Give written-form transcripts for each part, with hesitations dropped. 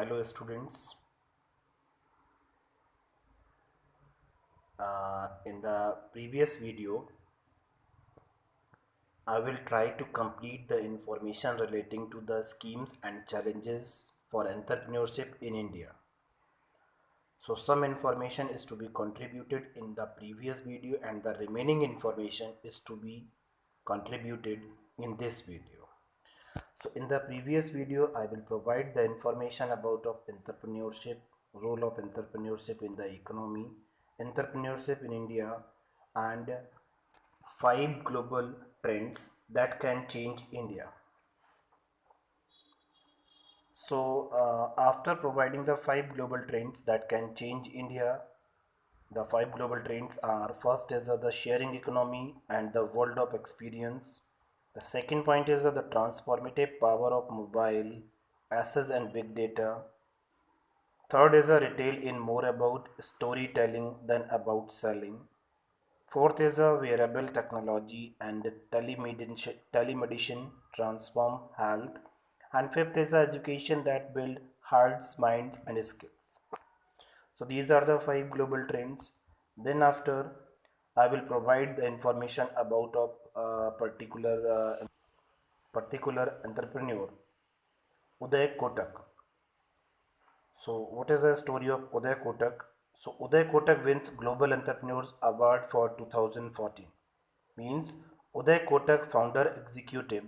Hello students. In the previous video, I will try to complete the information relating to the schemes and challenges for entrepreneurship in India. So some information is to be contributed in the previous video and the remaining information is to be contributed in this video. So in the previous video, I will provide the information about of entrepreneurship, role of entrepreneurship in the economy, entrepreneurship in India, and five global trends that can change India. So after providing the five global trends that can change India, the five global trends are: first is the sharing economy and the world of experience. The second point is the transformative power of mobile, access and big data. Third is a retail in more about storytelling than about selling. Fourth is a wearable technology and telemedicine transform health. And fifth is the education that build hearts, minds and skills. So these are the five global trends. Then after I will provide the information about a particular entrepreneur, Uday Kotak. So what is the story of Uday Kotak? So Uday Kotak wins Global Entrepreneurs Award for 2014. Means Uday Kotak, founder, executive,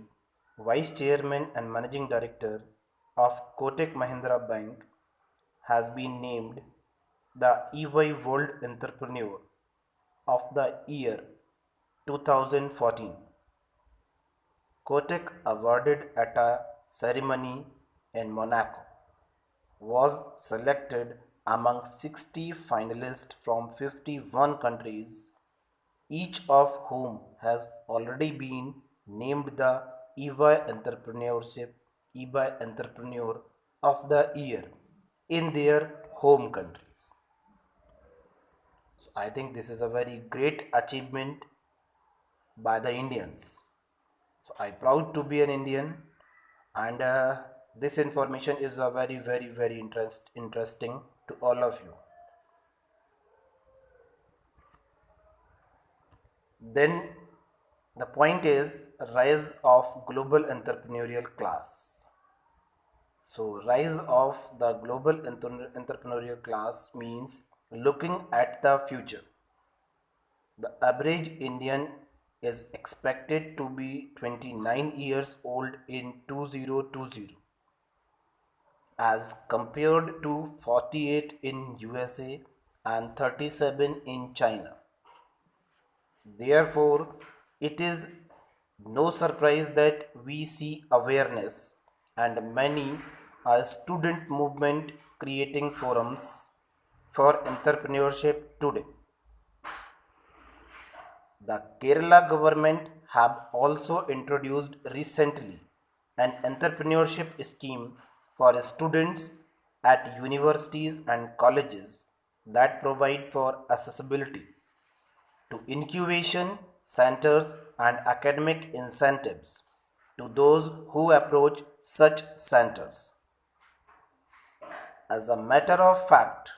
vice chairman and managing director of Kotak Mahindra Bank, has been named the EY World Entrepreneur of the Year 2014. Kotak, awarded at a ceremony in Monaco, was selected among 60 finalists from 51 countries, each of whom has already been named the EY Entrepreneur of the Year in their home countries. So I think this is a very great achievement by the Indians. So I proud to be an Indian, and this information is a very interesting to all of you. Then the point is rise of global entrepreneurial class. So rise of the global entrepreneurial class means looking at the future. The average Indian is expected to be 29 years old in 2020 as compared to 48 in USA and 37 in China. Therefore, it is no surprise that we see awareness and many a student movement creating forums for entrepreneurship today. The Kerala government have also introduced recently an entrepreneurship scheme for students at universities and colleges that provide for accessibility to incubation centers and academic incentives to those who approach such centers. As a matter of fact,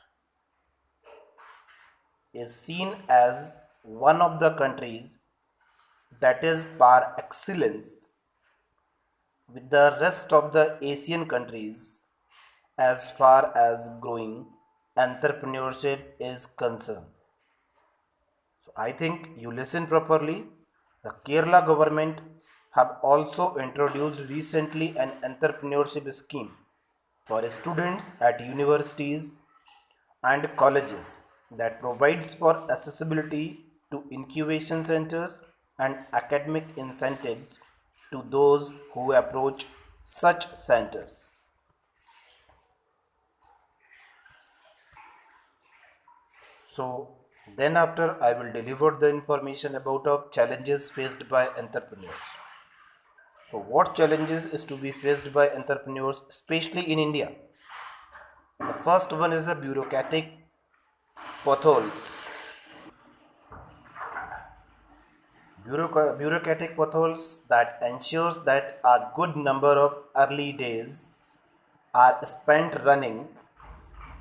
is seen as one of the countries that is par excellence with the rest of the Asian countries as far as growing entrepreneurship is concerned. So I think you listen properly. The Kerala government have also introduced recently an entrepreneurship scheme for students at universities and colleges that provides for accessibility to incubation centers and academic incentives to those who approach such centers. So then after I will deliver the information about of challenges faced by entrepreneurs. So what challenges is to be faced by entrepreneurs especially in India? The first one is the bureaucratic potholes. Bureaucratic potholes that ensures that a good number of early days are spent running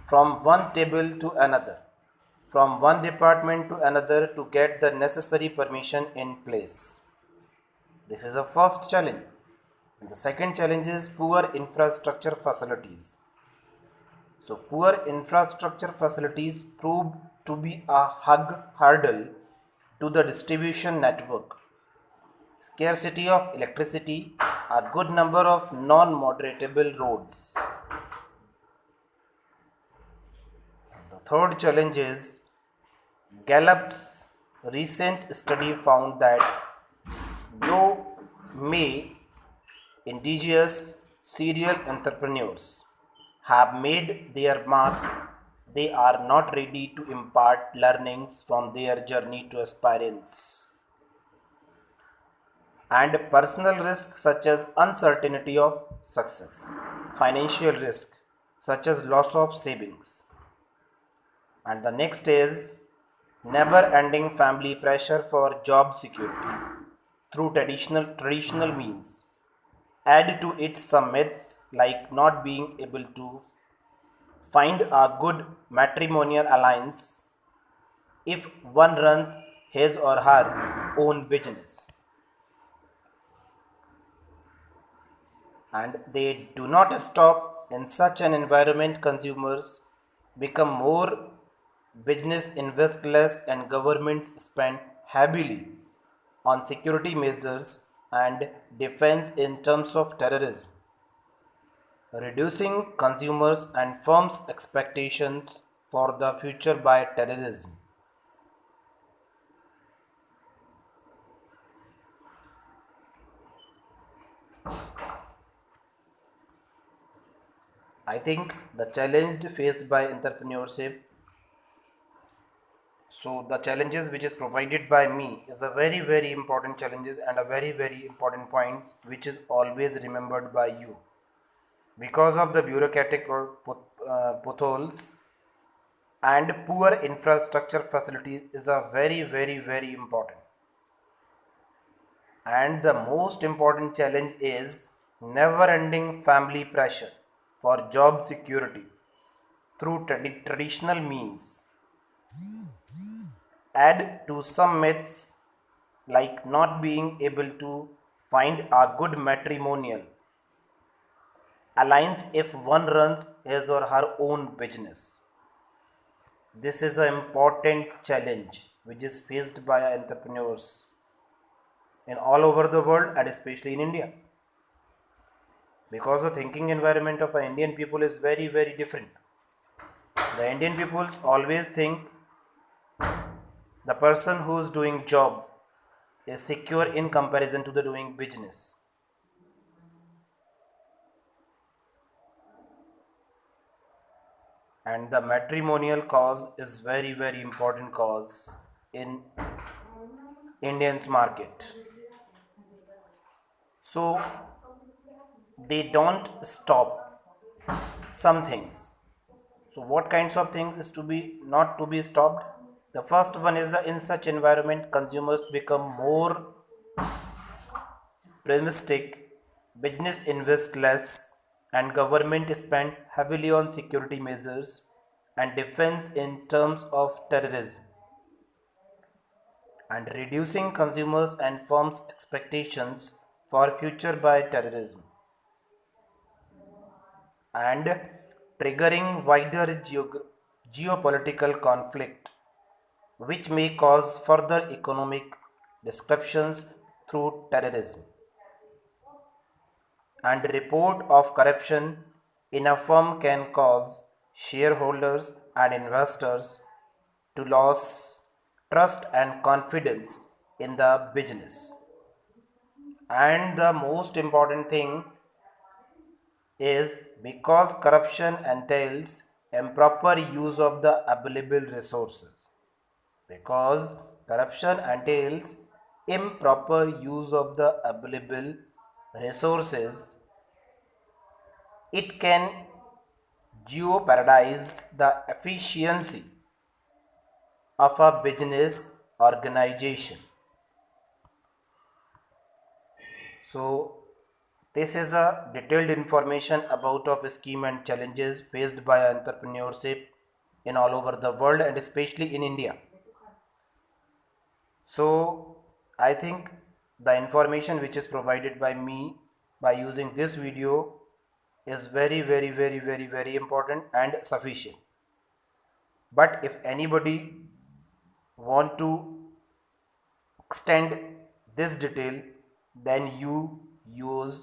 from one table to another, from one department to another to get the necessary permission in place. This is the first challenge. And the second challenge is poor infrastructure facilities. So, poor infrastructure facilities proved to be a hurdle to the distribution network. Scarcity of electricity, a good number of non moderatable roads. The third challenge is Gallup's recent study found that though may indigenous serial entrepreneurs have made their mark, they are not ready to impart learnings from their journey to aspirants. And personal risk such as uncertainty of success, financial risk such as loss of savings. And the next is never ending family pressure for job security through traditional means. Add to it some myths like not being able to find a good matrimonial alliance if one runs his or her own business. And they do not stop in such an environment. Consumers become more, business invest less, and governments spend heavily on security measures and defense in terms of terrorism, reducing consumers and firms' expectations for the future by terrorism. I think the challenge faced by entrepreneurship, so the challenges which is provided by me is a very important challenges and a very important points which is always remembered by you. Because of the bureaucratic potholes and poor infrastructure facilities is a very important. And the most important challenge is never ending family pressure for job security through traditional means. Add to some myths like not being able to find a good matrimonial alliance if one runs his or her own business. This is an important challenge which is faced by entrepreneurs in all over the world and especially in India. Because the thinking environment of the Indian people is very different. The Indian people always think the person who is doing job is secure in comparison to the doing business. And the matrimonial cause is very important cause in Indians market. So they don't stop some things. So what kinds of things is to be not to be stopped? The first one is that in such environment consumers become more pessimistic, business invest less, and government spend heavily on security measures and defense in terms of terrorism, and reducing consumers and firms' expectations for future by terrorism, and triggering wider geopolitical conflict which may cause further economic disruptions through terrorism, and report of corruption in a firm can cause shareholders and investors to lose trust and confidence in the business. And the most important thing is because corruption entails improper use of the available resources. Because corruption entails improper use of the available resources, it can jeopardize the efficiency of a business organization. So This is a detailed information about of scheme and challenges faced by entrepreneurship in all over the world and especially in India. So I think the information which is provided by me by using this video is very important and sufficient. But if anybody want to extend this detail, then you use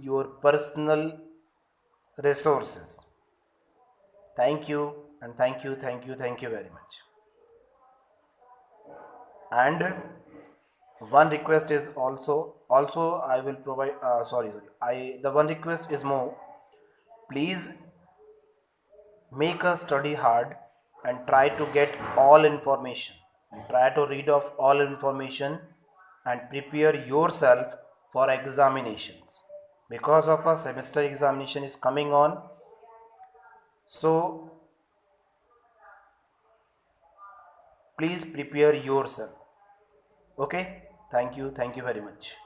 your personal resources. Thank you, and thank you very much. And one request is also I will provide sorry, I the one request is more, please make a study hard and try to get all information, try to read of all information and prepare yourself for examinations, because of a semester examination is coming on. So please prepare yourself. Okay, thank you very much.